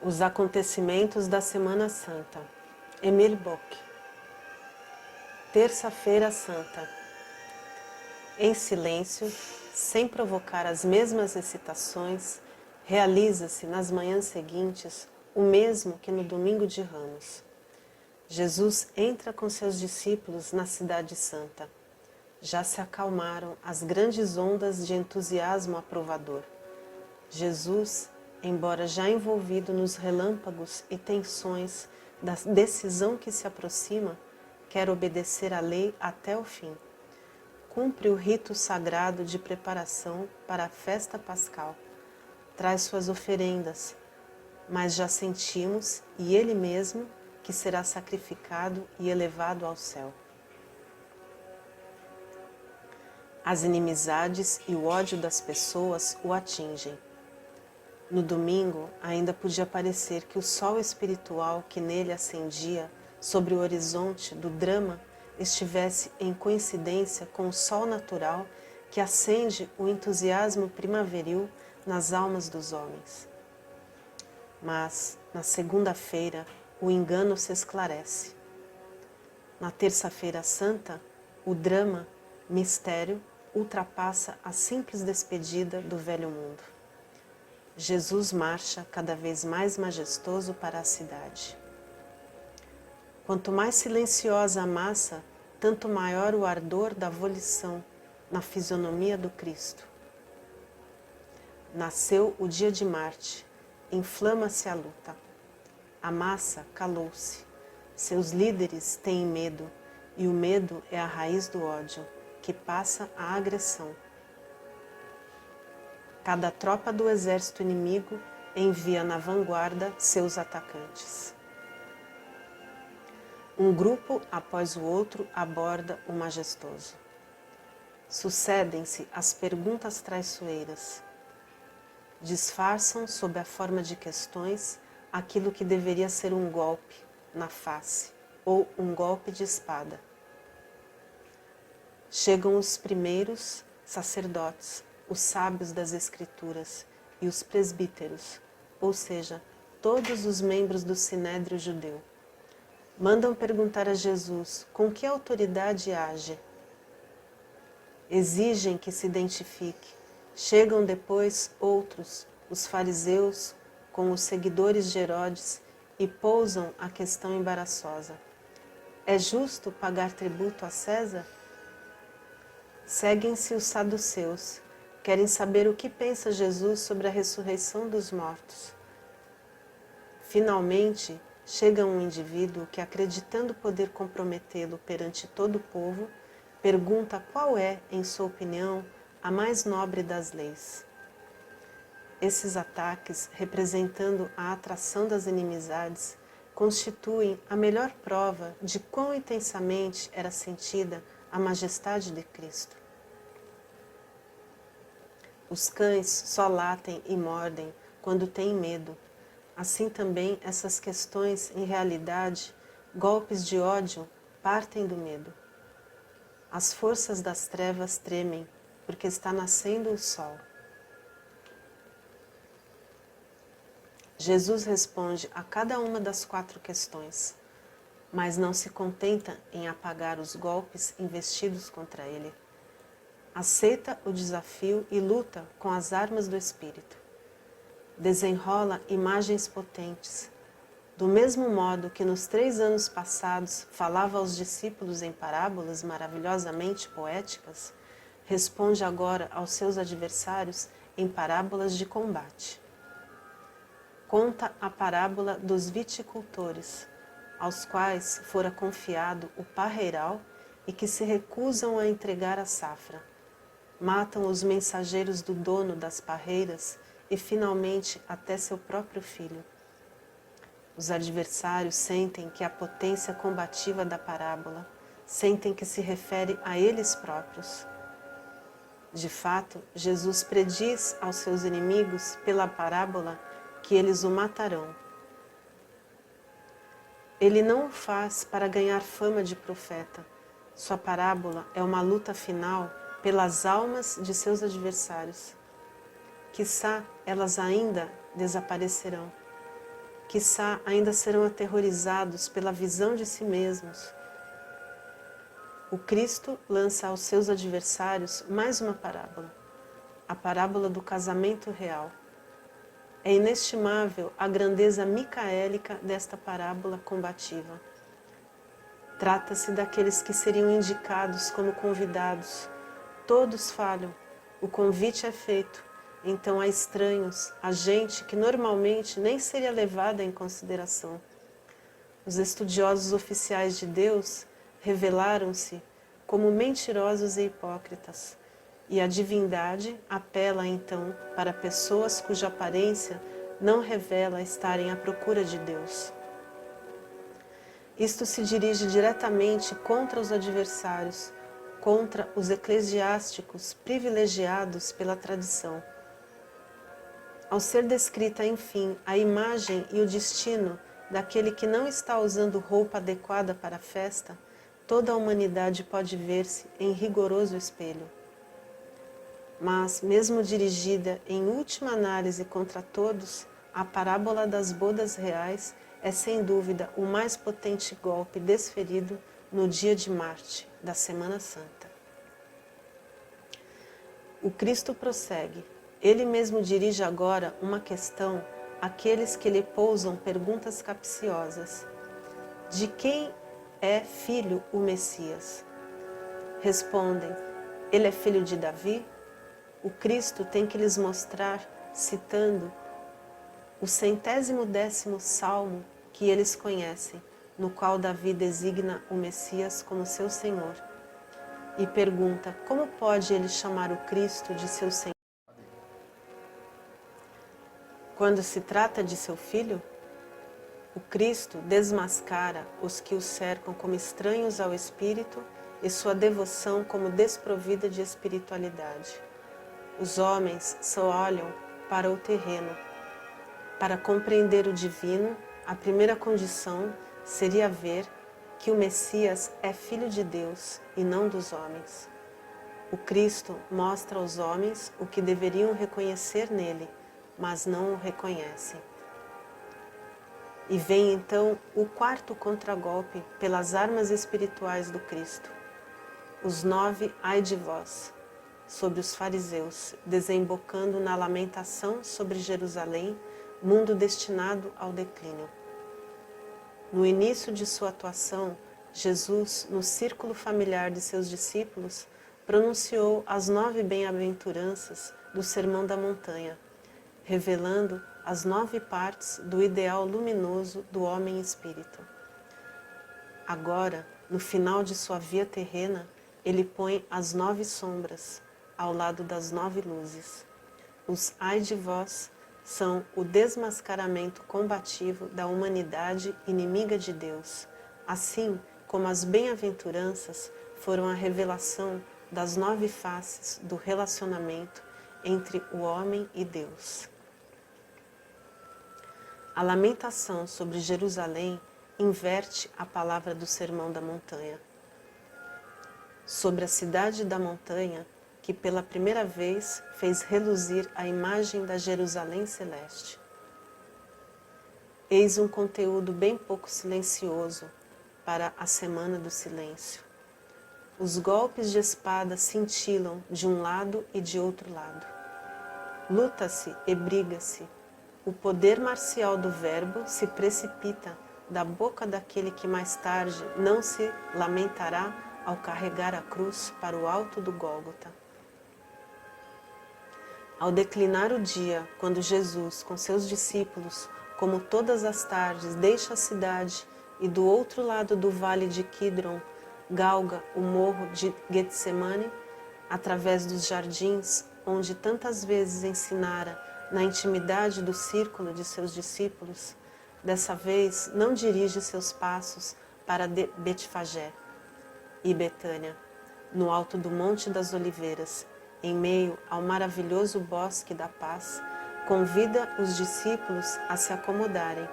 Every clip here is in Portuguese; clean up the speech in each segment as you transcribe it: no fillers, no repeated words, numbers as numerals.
Os acontecimentos da Semana Santa. Emile Bock. Terça-feira Santa. Em silêncio, sem provocar as mesmas excitações, realiza-se nas manhãs seguintes o mesmo que no domingo de Ramos. Jesus entra com seus discípulos na cidade santa. Já se acalmaram as grandes ondas de entusiasmo aprovador. Jesus, embora já envolvido nos relâmpagos e tensões da decisão que se aproxima, quer obedecer à lei até o fim. Cumpre o rito sagrado de preparação para a festa pascal. Traz suas oferendas, mas já sentimos, e ele mesmo, que será sacrificado e elevado ao céu. As inimizades e o ódio das pessoas o atingem. No domingo, ainda podia parecer que o sol espiritual que nele acendia sobre o horizonte do drama estivesse em coincidência com o sol natural que acende o entusiasmo primaveril nas almas dos homens. Mas, na segunda-feira, o engano se esclarece. Na terça-feira santa, o drama, mistério, ultrapassa a simples despedida do velho mundo. Jesus marcha cada vez mais majestoso para a cidade. Quanto mais silenciosa a massa, tanto maior o ardor da volição na fisionomia do Cristo. Nasceu o dia de Marte, inflama-se a luta. A massa calou-se. Seus líderes têm medo, e o medo é a raiz do ódio, que passa à agressão. Cada tropa do exército inimigo envia na vanguarda seus atacantes. Um grupo após o outro aborda o majestoso. Sucedem-se as perguntas traiçoeiras. Disfarçam sob a forma de questões aquilo que deveria ser um golpe na face ou um golpe de espada. Chegam os primeiros sacerdotes, os sábios das Escrituras e os presbíteros, ou seja, todos os membros do Sinédrio judeu. Mandam perguntar a Jesus com que autoridade age. Exigem que se identifique. Chegam depois outros, os fariseus, com os seguidores de Herodes, e pousam a questão embaraçosa. É justo pagar tributo a César? Seguem-se os saduceus. Querem saber o que pensa Jesus sobre a ressurreição dos mortos. Finalmente, chega um indivíduo que, acreditando poder comprometê-lo perante todo o povo, pergunta qual é, em sua opinião, a mais nobre das leis. Esses ataques, representando a atração das inimizades, constituem a melhor prova de quão intensamente era sentida a majestade de Cristo. Os cães só latem e mordem quando têm medo. Assim também essas questões, em realidade, golpes de ódio, partem do medo. As forças das trevas tremem, porque está nascendo o sol. Jesus responde a cada uma das 4 questões, mas não se contenta em apagar os golpes investidos contra ele. Aceita o desafio e luta com as armas do Espírito. Desenrola imagens potentes. Do mesmo modo que nos 3 anos passados falava aos discípulos em parábolas maravilhosamente poéticas, responde agora aos seus adversários em parábolas de combate. Conta a parábola dos viticultores, aos quais fora confiado o parreiral e que se recusam a entregar a safra. Matam os mensageiros do dono das parreiras e, finalmente, até seu próprio filho. Os adversários sentem que a potência combativa da parábola, sentem que se refere a eles próprios. De fato, Jesus prediz aos seus inimigos, pela parábola, que eles o matarão. Ele não o faz para ganhar fama de profeta. Sua parábola é uma luta final pelas almas de seus adversários. Quiçá elas ainda desaparecerão. quiçá ainda serão aterrorizados pela visão de si mesmos. O Cristo lança aos seus adversários mais uma parábola, a parábola do casamento real. É inestimável a grandeza micaélica desta parábola combativa. Trata-se daqueles que seriam indicados como convidados. Todos falham, o convite é feito, então há estranhos, há gente que normalmente nem seria levada em consideração. Os estudiosos oficiais de Deus revelaram-se como mentirosos e hipócritas, e a divindade apela então para pessoas cuja aparência não revela estarem à procura de Deus. Isto se dirige diretamente contra os adversários, contra os eclesiásticos privilegiados pela tradição. Ao ser descrita, enfim, a imagem e o destino daquele que não está usando roupa adequada para a festa, toda a humanidade pode ver-se em rigoroso espelho. Mas, mesmo dirigida em última análise contra todos, a parábola das bodas reais é sem dúvida o mais potente golpe desferido no dia de Marte, da Semana Santa. O Cristo prossegue. Ele mesmo dirige agora uma questão àqueles que lhe pousam perguntas capciosas. De quem é filho o Messias? Respondem, ele é filho de Davi? O Cristo tem que lhes mostrar, citando o 110º Salmo que eles conhecem, no qual Davi designa o Messias como seu Senhor. E pergunta, como pode ele chamar o Cristo de seu Senhor? Quando se trata de seu filho, o Cristo desmascara os que o cercam como estranhos ao Espírito e sua devoção como desprovida de espiritualidade. Os homens só olham para o terreno. Para compreender o divino, a primeira condição seria ver que o Messias é filho de Deus e não dos homens. O Cristo mostra aos homens o que deveriam reconhecer nele, mas não o reconhecem. E vem então o quarto contragolpe pelas armas espirituais do Cristo. Os 9 ai de vós, sobre os fariseus, desembocando na lamentação sobre Jerusalém, mundo destinado ao declínio. No início de sua atuação, Jesus, no círculo familiar de seus discípulos, pronunciou as 9 bem-aventuranças do Sermão da Montanha, revelando as 9 partes do ideal luminoso do homem espírito. Agora, no final de sua via terrena, ele põe as 9 sombras, ao lado das 9 luzes. Os ai de vós são o desmascaramento combativo da humanidade inimiga de Deus, assim como as bem-aventuranças foram a revelação das 9 faces do relacionamento entre o homem e Deus. A lamentação sobre Jerusalém inverte a palavra do Sermão da Montanha. Sobre a cidade da montanha, que pela primeira vez fez reluzir a imagem da Jerusalém celeste. Eis um conteúdo bem pouco silencioso para a Semana do Silêncio. Os golpes de espada cintilam de um lado e de outro lado. Luta-se e briga-se. O poder marcial do verbo se precipita da boca daquele que mais tarde não se lamentará ao carregar a cruz para o alto do Gólgota. Ao declinar o dia, quando Jesus, com seus discípulos, como todas as tardes, deixa a cidade e do outro lado do vale de Quidron, galga o morro de Getsemane, através dos jardins, onde tantas vezes ensinara na intimidade do círculo de seus discípulos, dessa vez não dirige seus passos para Betfagé e Betânia, no alto do Monte das Oliveiras, em meio ao maravilhoso bosque da paz, convida os discípulos a se acomodarem.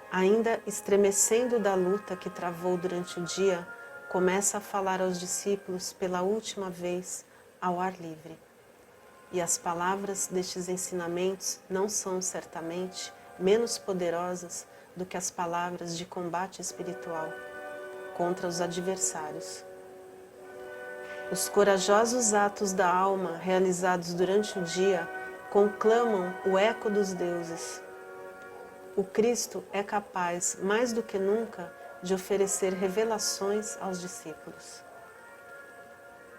Ainda estremecendo da luta que travou durante o dia, começa a falar aos discípulos pela última vez ao ar livre. E as palavras destes ensinamentos não são, certamente, menos poderosas do que as palavras de combate espiritual contra os adversários. Os corajosos atos da alma realizados durante o dia conclamam o eco dos deuses. O Cristo é capaz, mais do que nunca, de oferecer revelações aos discípulos.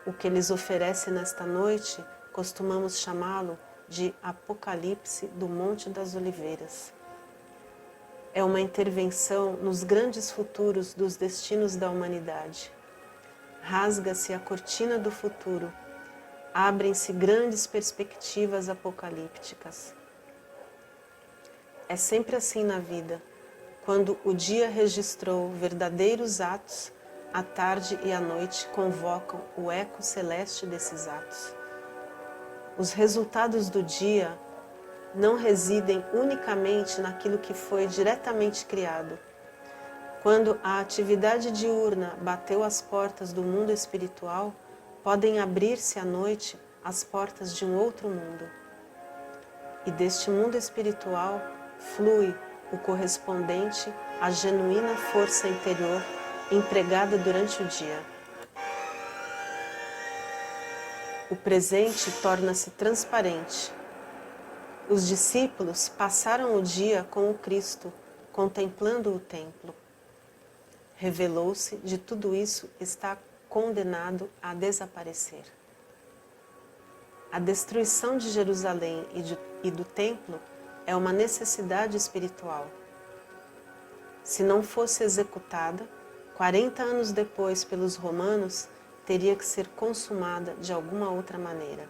O que lhes oferece nesta noite, costumamos chamá-lo de Apocalipse do Monte das Oliveiras. É uma intervenção nos grandes futuros dos destinos da humanidade. Rasga-se a cortina do futuro, abrem-se grandes perspectivas apocalípticas. É sempre assim na vida. Quando o dia registrou verdadeiros atos, a tarde e a noite convocam o eco celeste desses atos. Os resultados do dia não residem unicamente naquilo que foi diretamente criado. Quando a atividade diurna bateu as portas do mundo espiritual, podem abrir-se à noite as portas de um outro mundo. E deste mundo espiritual flui o correspondente à genuína força interior empregada durante o dia. O presente torna-se transparente. Os discípulos passaram o dia com o Cristo, contemplando o templo. Revelou-se de tudo isso está condenado a desaparecer. A destruição de Jerusalém e do templo é uma necessidade espiritual. Se não fosse executada, 40 anos depois pelos romanos, teria que ser consumada de alguma outra maneira.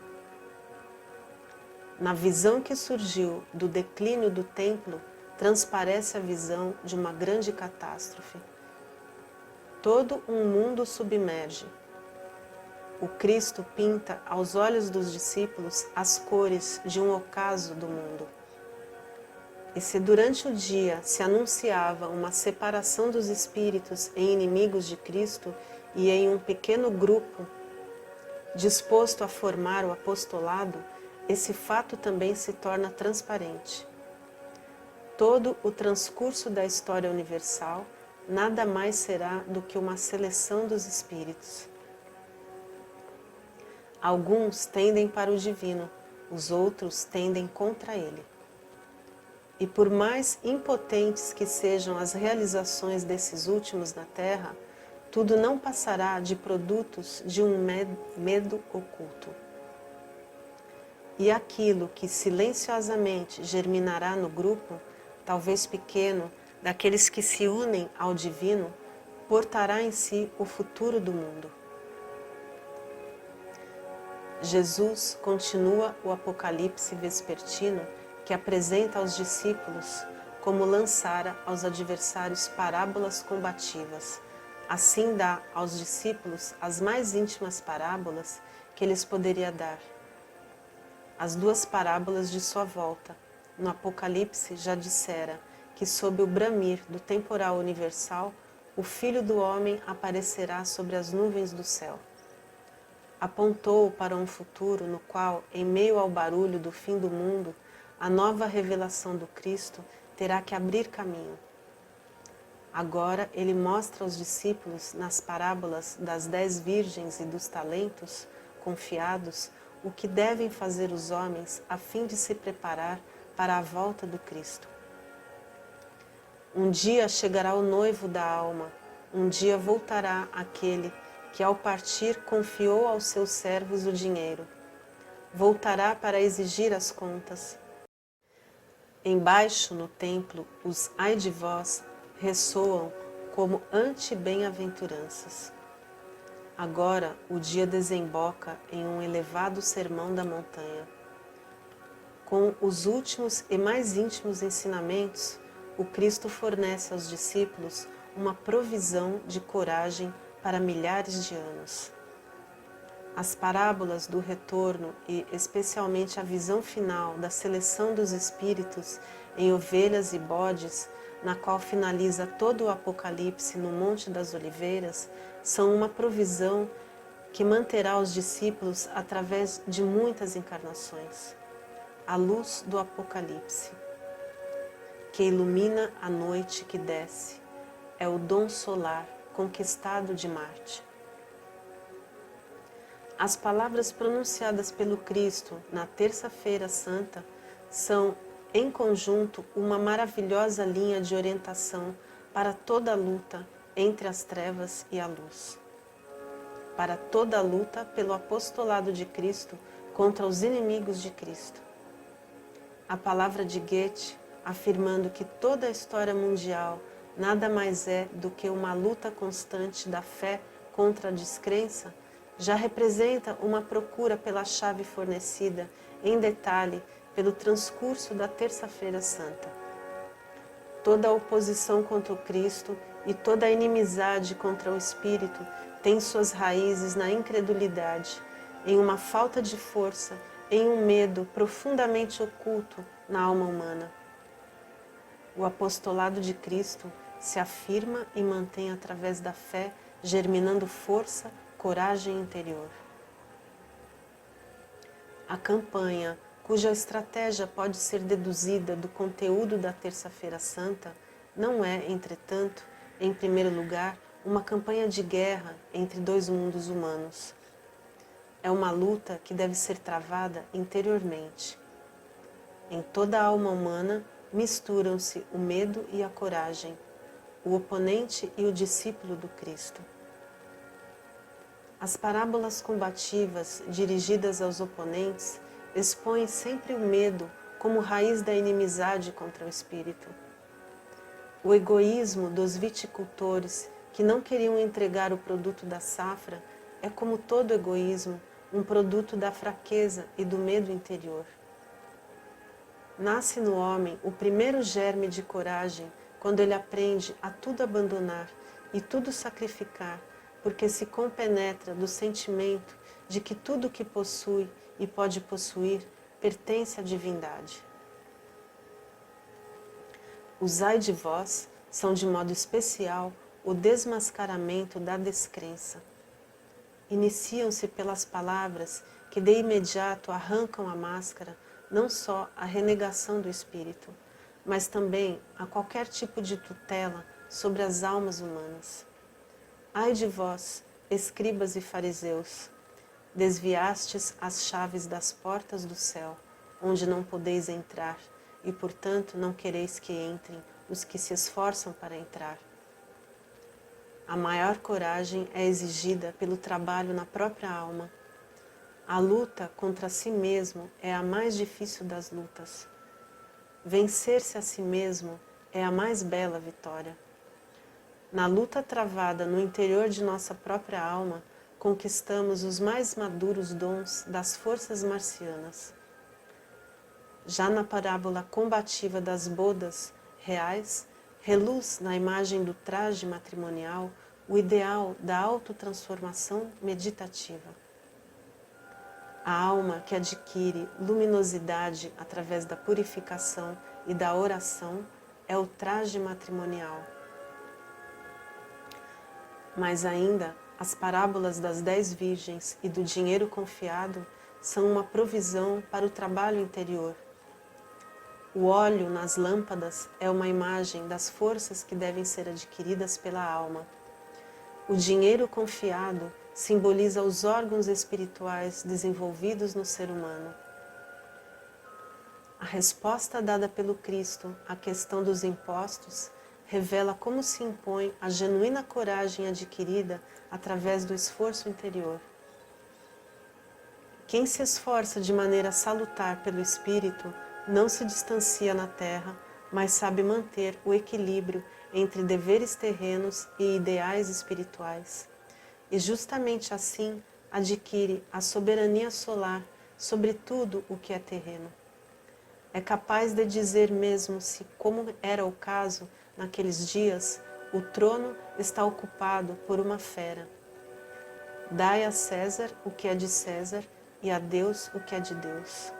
Na visão que surgiu do declínio do templo, transparece a visão de uma grande catástrofe. Todo um mundo submerge. O Cristo pinta aos olhos dos discípulos as cores de um ocaso do mundo. E se durante o dia se anunciava uma separação dos espíritos em inimigos de Cristo e em um pequeno grupo disposto a formar o apostolado, esse fato também se torna transparente. Todo o transcurso da história universal nada mais será do que uma seleção dos espíritos. Alguns tendem para o divino, os outros tendem contra ele. E por mais impotentes que sejam as realizações desses últimos na Terra, tudo não passará de produtos de um medo oculto. E aquilo que silenciosamente germinará no grupo, talvez pequeno, daqueles que se unem ao divino, portará em si o futuro do mundo. Jesus continua o Apocalipse vespertino que apresenta aos discípulos como lançara aos adversários parábolas combativas. Assim dá aos discípulos as mais íntimas parábolas que lhes poderia dar. As duas parábolas de sua volta. No Apocalipse já dissera que sob o bramir do temporal universal, o Filho do Homem aparecerá sobre as nuvens do céu. Apontou para um futuro no qual, em meio ao barulho do fim do mundo, a nova revelação do Cristo terá que abrir caminho. Agora ele mostra aos discípulos, nas parábolas das 10 virgens e dos talentos confiados, o que devem fazer os homens a fim de se preparar para a volta do Cristo. Um dia chegará o noivo da alma, um dia voltará aquele que ao partir confiou aos seus servos o dinheiro. Voltará para exigir as contas. Embaixo no templo, os ai de vós ressoam como anti-bem-aventuranças. Agora o dia desemboca em um elevado sermão da montanha. Com os últimos e mais íntimos ensinamentos, o Cristo fornece aos discípulos uma provisão de coragem para milhares de anos. As parábolas do retorno e especialmente a visão final da seleção dos espíritos em ovelhas e bodes, na qual finaliza todo o Apocalipse no Monte das Oliveiras, são uma provisão que manterá os discípulos através de muitas encarnações. A luz do Apocalipse. que ilumina a noite que desce, é o dom solar conquistado de Marte. As palavras pronunciadas pelo Cristo na Terça-feira Santa são, em conjunto, uma maravilhosa linha de orientação para toda a luta entre as trevas e a luz. Para toda a luta pelo apostolado de Cristo contra os inimigos de Cristo. A palavra de Goethe, afirmando que toda a história mundial nada mais é do que uma luta constante da fé contra a descrença, já representa uma procura pela chave fornecida, em detalhe, pelo transcurso da Terça-feira Santa. Toda a oposição contra o Cristo e toda a inimizade contra o Espírito tem suas raízes na incredulidade, em uma falta de força, em um medo profundamente oculto na alma humana. O apostolado de Cristo se afirma e mantém através da fé, germinando força, coragem interior. A campanha, cuja estratégia pode ser deduzida do conteúdo da Terça-feira Santa, não é, entretanto, em primeiro lugar, uma campanha de guerra entre dois mundos humanos. É uma luta que deve ser travada interiormente. Em toda a alma humana misturam-se o medo e a coragem, o oponente e o discípulo do Cristo. As parábolas combativas dirigidas aos oponentes expõem sempre o medo como raiz da inimizade contra o Espírito. O egoísmo dos viticultores que não queriam entregar o produto da safra é, como todo egoísmo, um produto da fraqueza e do medo interior. Nasce no homem o primeiro germe de coragem quando ele aprende a tudo abandonar e tudo sacrificar, porque se compenetra do sentimento de que tudo o que possui e pode possuir pertence à divindade. Os ai de vós são de modo especial o desmascaramento da descrença. Iniciam-se pelas palavras que de imediato arrancam a máscara não só a renegação do espírito, mas também a qualquer tipo de tutela sobre as almas humanas. Ai de vós, escribas e fariseus, desviastes as chaves das portas do céu, onde não podeis entrar, e portanto não quereis que entrem os que se esforçam para entrar. A maior coragem é exigida pelo trabalho na própria alma. A luta contra si mesmo é a mais difícil das lutas. Vencer-se a si mesmo é a mais bela vitória. Na luta travada no interior de nossa própria alma, conquistamos os mais maduros dons das forças marcianas. Já na parábola combativa das bodas reais, reluz na imagem do traje matrimonial o ideal da autotransformação meditativa. A alma que adquire luminosidade através da purificação e da oração é o traje matrimonial. Mas ainda, as parábolas das 10 virgens e do dinheiro confiado são uma provisão para o trabalho interior. O óleo nas lâmpadas é uma imagem das forças que devem ser adquiridas pela alma. O dinheiro confiado simboliza os órgãos espirituais desenvolvidos no ser humano. A resposta dada pelo Cristo à questão dos impostos revela como se impõe a genuína coragem adquirida através do esforço interior. Quem se esforça de maneira salutar pelo Espírito não se distancia na terra, mas sabe manter o equilíbrio entre deveres terrenos e ideais espirituais. E justamente assim adquire a soberania solar sobre tudo o que é terreno. É capaz de dizer mesmo se, como era o caso naqueles dias, o trono está ocupado por uma fera. Dai a César o que é de César e a Deus o que é de Deus.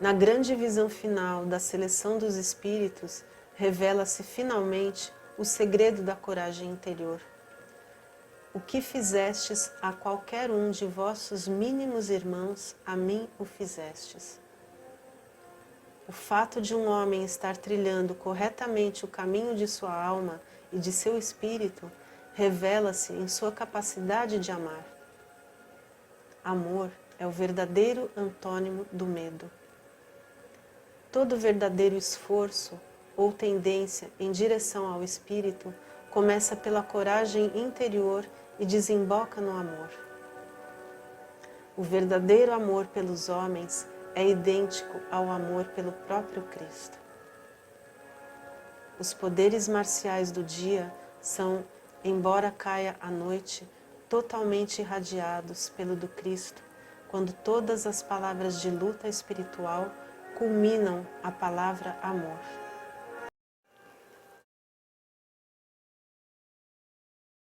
Na grande visão final da seleção dos espíritos, revela-se finalmente o segredo da coragem interior. O que fizestes a qualquer um de vossos mínimos irmãos, a mim o fizestes. O fato de um homem estar trilhando corretamente o caminho de sua alma e de seu espírito revela-se em sua capacidade de amar. Amor é o verdadeiro antônimo do medo. Todo verdadeiro esforço ou tendência em direção ao espírito começa pela coragem interior e desemboca no amor. O verdadeiro amor pelos homens é idêntico ao amor pelo próprio Cristo. Os poderes marciais do dia são, embora caia a noite, totalmente irradiados pelo do Cristo, quando todas as palavras de luta espiritual culminam a palavra amor.